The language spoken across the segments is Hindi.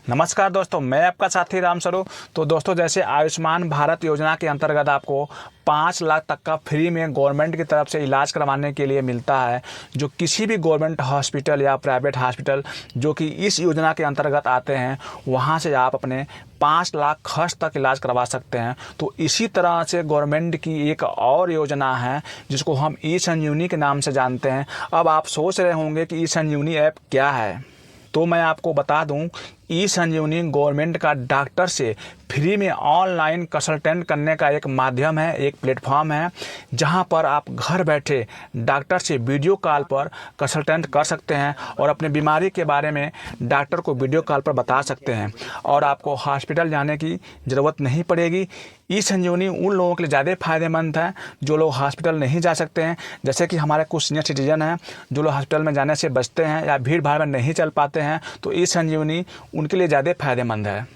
नमस्कार दोस्तों, मैं आपका साथी राम स्वरूप। तो दोस्तों, जैसे आयुष्मान भारत योजना के अंतर्गत आपको 5 लाख तक का फ्री में गवर्नमेंट की तरफ से इलाज करवाने के लिए मिलता है। जो किसी भी गवर्नमेंट हॉस्पिटल या प्राइवेट हॉस्पिटल जो कि इस योजना के अंतर्गत आते हैं, वहाँ से आप अपने 5 लाख खर्च तक इलाज करवा सकते हैं। तो इसी तरह से गवर्नमेंट की एक और योजना है जिसको हम ई संजीवनी के नाम से जानते हैं। अब आप सोच रहे होंगे कि ई संजीवनी ऐप क्या है, तो मैं आपको बता दूं, ई संजीवनी गवर्नमेंट का डॉक्टर से फ्री में ऑनलाइन कंसल्टेंट करने का एक माध्यम है, एक प्लेटफॉर्म है, जहां पर आप घर बैठे डॉक्टर से वीडियो कॉल पर कंसल्टेंट कर सकते हैं और अपने बीमारी के बारे में डॉक्टर को वीडियो कॉल पर बता सकते हैं और आपको हॉस्पिटल जाने की ज़रूरत नहीं पड़ेगी। ई संजीवनी उन लोगों के लिए ज़्यादा फायदेमंद है जो लोग हॉस्पिटल नहीं जा सकते हैं, जैसे कि हमारे कुछ सीनियर सिटीजन हैं जो लोग हॉस्पिटल में जाने से बचते हैं या भीड़ भाड़ में नहीं चल पाते हैं, तो ई संजीवनी उनके लिए ज़्यादा फायदेमंद है।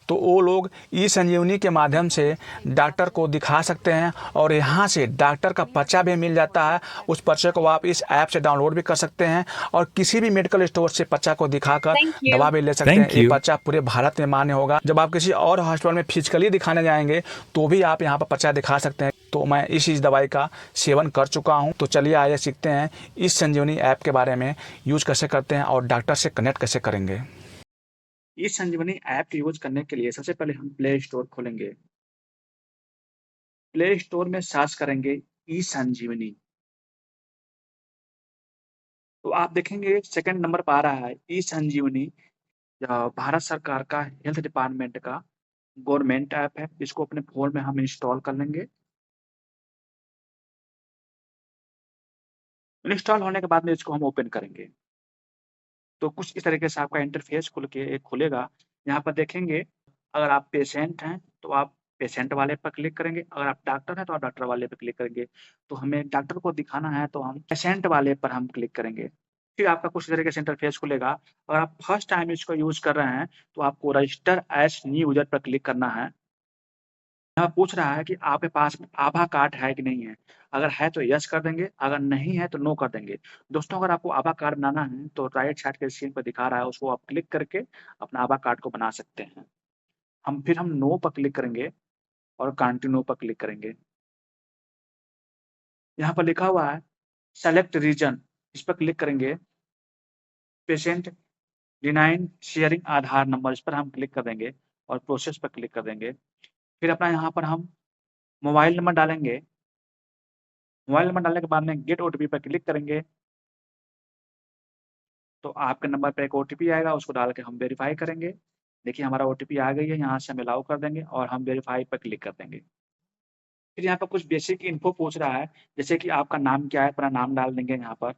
तो वो लोग ई संजीवनी के माध्यम से डॉक्टर को दिखा सकते हैं और यहाँ से डॉक्टर का पर्चा भी मिल जाता है। उस पर्चे को आप इस ऐप से डाउनलोड भी कर सकते हैं और किसी भी मेडिकल स्टोर से पर्चा को दिखाकर दवा भी ले सकते हैं। ये पर्चा पूरे भारत में मान्य होगा। जब आप किसी और हॉस्पिटल में फिजिकली दिखाने जाएंगे तो भी आप यहाँ पर पर्चा दिखा सकते हैं। तो मैं इस दवाई का सेवन कर चुका हूँ। तो चलिए आइए सीखते हैं इस संजीवनी ऐप के बारे में, यूज कैसे करते हैं और डॉक्टर से कनेक्ट कैसे करेंगे। इस संजीवनी ऐप यूज करने के लिए सबसे पहले हम प्ले स्टोर खोलेंगे। प्ले स्टोर में सर्च करेंगे ई संजीवनी। तो आप देखेंगे सेकंड नंबर पर आ रहा है ई संजीवनी। भारत सरकार का हेल्थ डिपार्टमेंट का गवर्नमेंट ऐप है। इसको अपने फोन में हम इंस्टॉल कर लेंगे। इंस्टॉल होने के बाद में इसको हम ओपन करेंगे तो कुछ इस तरीके से आपका इंटरफेस खुलेगा। यहाँ पर देखेंगे, अगर आप पेशेंट हैं तो आप पेशेंट वाले पर क्लिक करेंगे, अगर आप डॉक्टर हैं तो आप डॉक्टर वाले पर क्लिक करेंगे। तो हमें डॉक्टर को दिखाना है तो हम पेशेंट वाले पर हम क्लिक करेंगे। फिर आपका कुछ तरीके से इंटरफेस खुलेगा। अगर आप फर्स्ट टाइम इसको यूज कर रहे हैं तो आपको रजिस्टर एज न्यू यूजर पर क्लिक करना है। यहाँ पूछ रहा है कि आपके पास आभा कार्ड है कि नहीं है। अगर है तो यस कर देंगे, अगर नहीं है तो नो कर देंगे। दोस्तों, अगर आपको आभा कार्ड बनाना है तो राइट साइड के स्क्रीन पर दिखा रहा है, उसको आप क्लिक करके अपना आभा कार्ड को बना सकते हैं। फिर हम नो पर क्लिक करेंगे और कंटिन्यू पर क्लिक करेंगे। यहाँ पर लिखा हुआ है सेलेक्ट रीजन, इस पर क्लिक करेंगे। पेशेंट डिनाइन शेयरिंग आधार नंबर, इस पर हम क्लिक कर देंगे और प्रोसेस पर क्लिक कर देंगे। फिर अपना यहाँ पर हम मोबाइल नंबर डालेंगे। मोबाइल नंबर डालने के बाद में गेट ओटीपी पर क्लिक करेंगे तो आपके नंबर पे एक ओटीपी आएगा, उसको डाल के हम वेरीफाई करेंगे। देखिए हमारा ओटीपी आ गई है, यहाँ से हम अलाउ कर देंगे और हम वेरीफाई पर क्लिक कर देंगे। फिर यहाँ पर कुछ बेसिक इन्फो पूछ रहा है, जैसे कि आपका नाम क्या है, अपना नाम डाल देंगे यहाँ पर।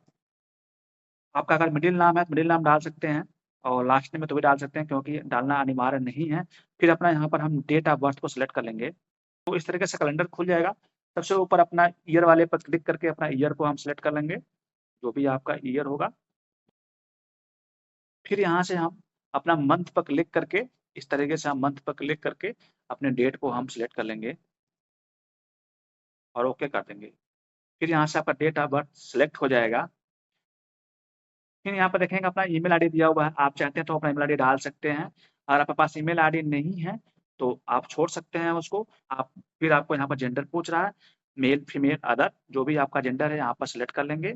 आपका अगर मिडिल नाम है तो मिडिल नाम डाल सकते हैं और लास्ट नेम में तो भी डाल सकते हैं, क्योंकि डालना अनिवार्य नहीं है। फिर अपना यहाँ पर हम डेट ऑफ बर्थ को सिलेक्ट कर लेंगे तो इस तरीके से कैलेंडर खुल जाएगा। सबसे ऊपर अपना ईयर वाले पर क्लिक करके अपना ईयर को हम सिलेक्ट कर लेंगे, जो भी आपका ईयर होगा। फिर यहाँ से हम अपना मंथ पर क्लिक करके, इस तरीके से हम मंथ पर क्लिक करके अपने डेट को हम सिलेक्ट कर लेंगे और ओके कर देंगे। फिर यहाँ से आपका डेट ऑफ बर्थ सिलेक्ट हो जाएगा। फिर यहाँ पर देखेंगे अपना ईमेल आईडी दिया हुआ है, आप चाहते हैं तो अपना ईमेल आईडी डाल सकते हैं। अगर आपके पास ईमेल आईडी नहीं है तो आप छोड़ सकते हैं उसको। आप फिर आपको यहाँ पर जेंडर पूछ रहा है, मेल फीमेल अदर, जो भी आपका जेंडर है यहाँ पर सिलेक्ट कर लेंगे।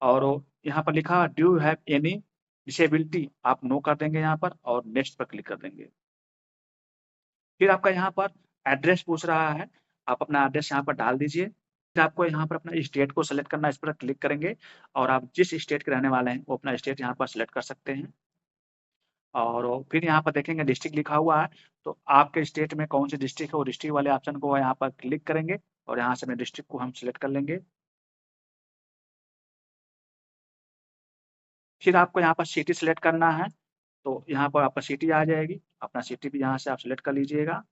और यहाँ पर लिखा do you have any disability, आप नो कर देंगे यहाँ पर और नेक्स्ट पर क्लिक कर देंगे। फिर आपका यहाँ पर एड्रेस पूछ रहा है, आप अपना एड्रेस यहाँ पर डाल दीजिए। फिर आपको यहाँ पर अपना स्टेट को सेलेक्ट करना है, इस पर क्लिक करेंगे और आप जिस स्टेट के रहने वाले हैं वो अपना स्टेट यहाँ पर सेलेक्ट कर सकते हैं। और फिर यहाँ पर देखेंगे डिस्ट्रिक्ट लिखा हुआ है, तो आपके स्टेट में कौन सी डिस्ट्रिक्ट है वो डिस्ट्रिक्ट वाले ऑप्शन को यहाँ पर क्लिक करेंगे और यहाँ से अपने डिस्ट्रिक्ट को हम सिलेक्ट कर लेंगे। फिर आपको यहाँ पर सिटी सेलेक्ट करना है, तो यहाँ पर आपका सिटी आ जाएगी, अपना सिटी भी यहाँ से आप सेलेक्ट कर लीजिएगा।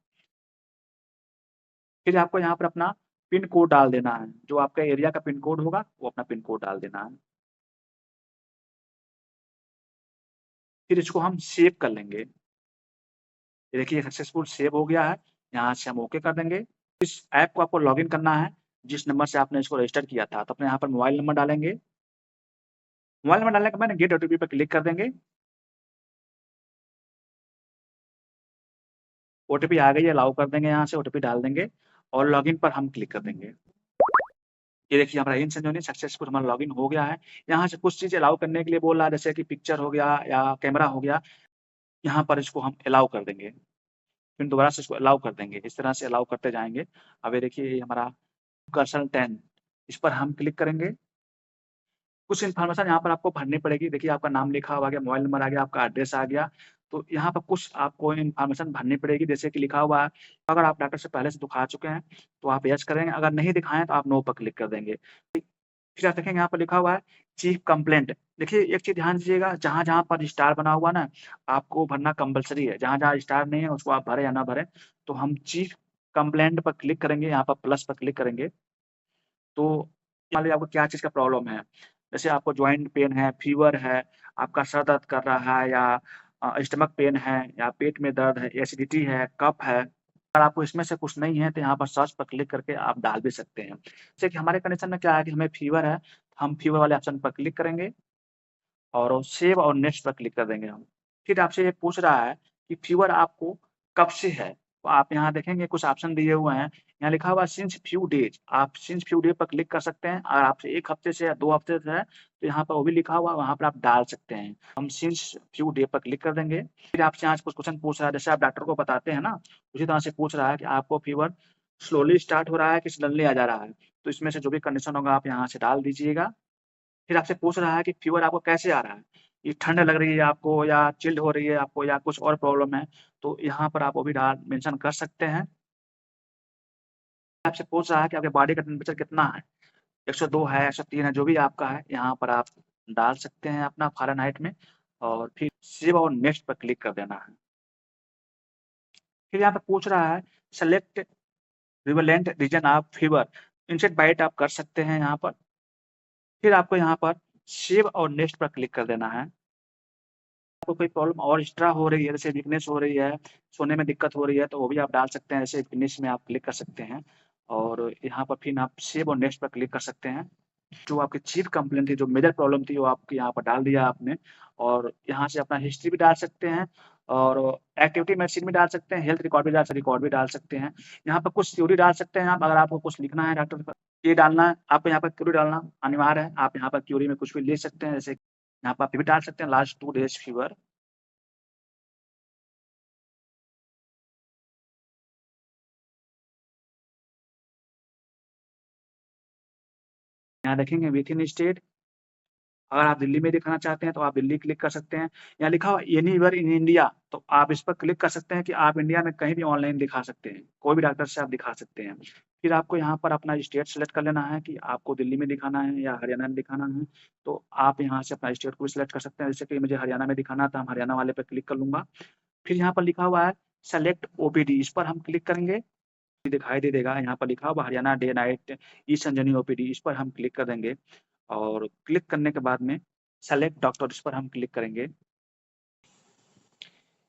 फिर आपको यहाँ पर अपना पिन कोड डाल देना है, जो आपका एरिया का पिन कोड होगा वो अपना पिन कोड डाल देना है। फिर इसको हम सेव कर लेंगे। ये देखिए सक्सेसफुल सेव हो गया है, यहाँ से हम ओके कर देंगे। इस ऐप को आपको लॉगिन करना है जिस नंबर से आपने इसको रजिस्टर किया था, तो अपने यहाँ पर मोबाइल नंबर डालेंगे। मोबाइल नंबर डालने के बाद गेट ओटीपी पर क्लिक कर देंगे। ओटीपी आ गई है, अलाउ कर देंगे, यहाँ से ओटीपी डाल देंगे और लॉगिन पर हम क्लिक कर देंगे। ये देखिए हमारा ई संजीवनी सक्सेसफुल हमारा लॉगिन हो गया है। यहाँ से कुछ चीज़ें अलाउ करने के लिए बोल रहा है, जैसे कि पिक्चर हो गया या कैमरा हो गया, यहाँ पर इसको हम अलाउ कर देंगे। फिर दोबारा से इसको अलाउ कर देंगे, इस तरह से अलाउ करते जाएँगे। अब ये देखिए ये हमारा कंसल्टेंट, इस पर हम क्लिक करेंगे। कुछ इन्फॉर्मेशन यहाँ पर आपको भरनी पड़ेगी। देखिए आपका नाम लिखा हुआ आ गया, मोबाइल नंबर आ गया, आपका एड्रेस आ गया। तो यहाँ पर कुछ आपको इन्फॉर्मेशन भरनी पड़ेगी, जैसे कि लिखा हुआ है, अगर आप डॉक्टर से पहले से दिखा चुके हैं, तो आप यस करेंगे, अगर नहीं दिखाएँ तो आप नो पर क्लिक कर देंगे। फिर आप देखेंगे यहाँ पर लिखा हुआ है चीफ कंप्लेंट। देखिए एक चीज़ ध्यान दीजिएगा, जहाँ-जहाँ पर स्टार बना हुआ ना, आपको भरना कंपल्सरी है। जहाँ-जहाँ स्टार नहीं है उसको आप भरें या ना भरें। तो हम चीफ कंप्लेंट पर क्लिक करेंगे, यहाँ पर प्लस पर क्लिक करेंगे। तो मान लीजिए आपको क्या चीज़ का प्रॉब्लम है, जैसे आपको जॉइंट पेन है, फीवर है, आपका सर दर्द कर रहा है या स्टमक पेन है या पेट में दर्द है, एसिडिटी है, कफ है। अगर आपको इसमें से कुछ नहीं है तो यहाँ पर सर्च पर क्लिक करके आप डाल भी सकते हैं। जैसे कि हमारे कंडीशन में क्या है कि हमें फीवर है, हम फीवर वाले ऑप्शन पर क्लिक करेंगे और सेव और नेक्स्ट पर क्लिक कर देंगे हम। फिर आपसे ये पूछ रहा है कि फीवर आपको कब से है? तो आप यहाँ देखेंगे कुछ ऑप्शन दिए हुए हैं, यहाँ लिखा हुआ है सिंस फ्यू डेज़, आप सिंस फ्यू डे पर क्लिक कर सकते हैं। अगर आपसे 1 हफ्ते से या 2 हफ्ते से है, तो यहाँ पर वो भी लिखा हुआ है, वहाँ पर आप डाल सकते हैं। हम सिंस फ्यू डे पर क्लिक कर देंगे। फिर आपसे यहाँ कुछ क्वेश्चन पूछ रहा है, जैसे आप डॉक्टर को बताते हैं ना, उसी तरह से पूछ रहा है कि आपको फीवर स्लोली स्टार्ट हो रहा है कि सडनली आ जा रहा है? तो इसमें से जो भी कंडीशन होगा आप यहाँ से डाल दीजिएगा। फिर आपसे पूछ रहा है कि फ़ीवर आपको कैसे आ रहा है? ये ठंड लग रही है आपको या चिल्ड हो रही है आपको या कुछ और प्रॉब्लम है? तो यहाँ पर आप वो भी मेंशन कर सकते हैं। आपसे पूछ रहा है कि आपके बॉडी का टेम्परेचर कितना है? 102 है, 103 है, जो भी आपका है, यहाँ पर आप डाल सकते हैं अपना फ़ारेनहाइट में और फिर सेव और नेक्स्ट पर क्लिक कर देना है। फिर यहाँ पे पूछ रहा है select prevalent reason of fever, insect bite आप कर सकते हैं यहाँ पर। फिर आपको यहाँ पर सेव और नेक्स्ट पर क्लिक कर देना है। आपको कोई प्रॉब्लम और एक्स्ट्रा हो रही है, जैसे वीकनेस हो रही है, सोने में दिक्कत हो रही है, तो वो भी आप डाल सकते हैं। जैसे फिनिश में आप क्लिक कर सकते हैं और यहाँ पर फिर आप सेव और नेक्स्ट पर क्लिक कर सकते हैं। जो आपकी चीफ कंप्लेंट थी, जो मेजर प्रॉब्लम थी, वो आपके यहाँ पर डाल दिया आपने और यहाँ से अपना हिस्ट्री भी डाल सकते हैं और एक्टिविटी मेडिसिन भी डाल सकते हैं, हेल्थ रिकॉर्ड भी डाल सकते हैं। यहाँ पर कुछ थ्योरी डाल सकते हैं आप, अगर आपको कुछ लिखना है डॉक्टर को ये डालना है, आपको यहाँ पर थ्योरी डालना अनिवार्य है। आप यहाँ पर थ्योरी में कुछ भी लिख सकते हैं, जैसे यहाँ पर आप ये भी डाल सकते हैं लास्ट 2 डेज़ फीवर। यहाँ देखेंगे विथ इन स्टेट, अगर आप दिल्ली में दिखाना चाहते हैं तो आप दिल्ली क्लिक कर सकते हैं। यहाँ लिखा हुआ एनीवेयर इन इंडिया, तो आप इस पर क्लिक कर सकते हैं कि आप इंडिया में कहीं भी ऑनलाइन दिखा सकते हैं, कोई भी डॉक्टर से आप दिखा सकते हैं। फिर आपको यहाँ पर अपना स्टेट सेलेक्ट कर लेना है कि आपको दिल्ली में दिखाना है या हरियाणा में दिखाना है, तो आप यहाँ से अपना स्टेट को भी सिलेक्ट कर सकते हैं। जैसे कि मुझे हरियाणा में दिखाना था, हम हरियाणा वाले पे क्लिक कर लूँगा। फिर यहाँ पर लिखा हुआ है सेलेक्ट ओपीडी, इस पर हम क्लिक करेंगे, दिखाई दे देगा, यहाँ पर लिखा हुआ हरियाणा डे नाइट ई संजीवनी ओपीडी, इस पर हम क्लिक कर देंगे और क्लिक करने के बाद में सेलेक्ट डॉक्टर, इस पर हम क्लिक करेंगे।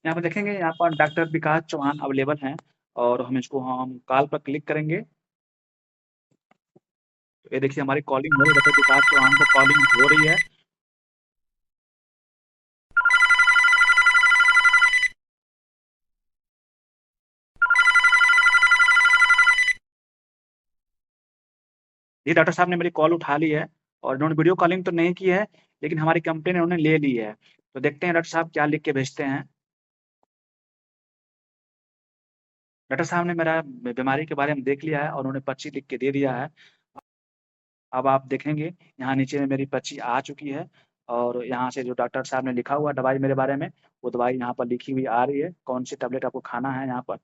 यहाँ पर देखेंगे, यहाँ पर डॉक्टर विकास चौहान अवेलेबल हैं और हम कॉल पर क्लिक करेंगे। तो ये देखिए हमारी कॉलिंग हो रही है, डॉक्टर विकास चौहान को कॉलिंग हो रही है। जी, डॉक्टर साहब ने मेरी कॉल उठा ली है और इन्होंने वीडियो कॉलिंग तो नहीं की है, लेकिन हमारी कंप्लेंट इन्होंने ले ली है। तो देखते हैं डॉक्टर साहब क्या लिख के भेजते हैं। डॉक्टर साहब ने मेरा बीमारी के बारे में देख लिया है और उन्होंने पर्ची लिख के दे दिया है। अब आप देखेंगे यहाँ नीचे में मेरी पर्ची आ चुकी है और यहाँ से जो डॉक्टर साहब ने लिखा हुआ दवाई मेरे बारे में, वो दवाई यहाँ पर लिखी हुई आ रही है, कौन सी टैबलेट आपको खाना है यहाँ पर,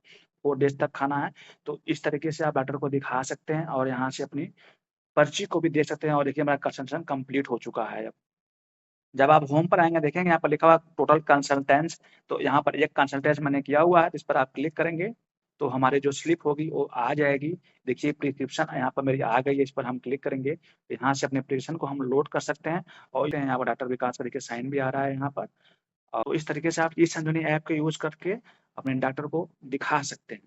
4 डेज़ तक खाना है। तो इस तरीके से आप डॉक्टर को दिखा सकते हैं और यहाँ से अपनी पर्ची को भी देख सकते हैं और देखिए मेरा कंसल्टेशन कंप्लीट हो चुका है अब। जब आप होम पर आएँगे देखेंगे यहाँ पर लिखा हुआ टोटल कंसल्टेंट्स, तो यहाँ पर एक कंसल्टेंस मैंने किया हुआ है, इस पर आप क्लिक करेंगे, तो हमारी जो स्लिप होगी वो आ जाएगी। देखिए प्रिस्क्रिप्शन यहाँ पर मेरी आ गई है, इस पर हम क्लिक करेंगे, तो यहाँ से अपने प्रिस्क्रिप्शन को हम लोड कर सकते हैं और यहाँ पर डॉक्टर विकास का देखिए साइन भी आ रहा है यहाँ पर। और इस तरीके से आप ई संजीवनी ऐप को यूज़ करके अपने डॉक्टर को दिखा सकते हैं।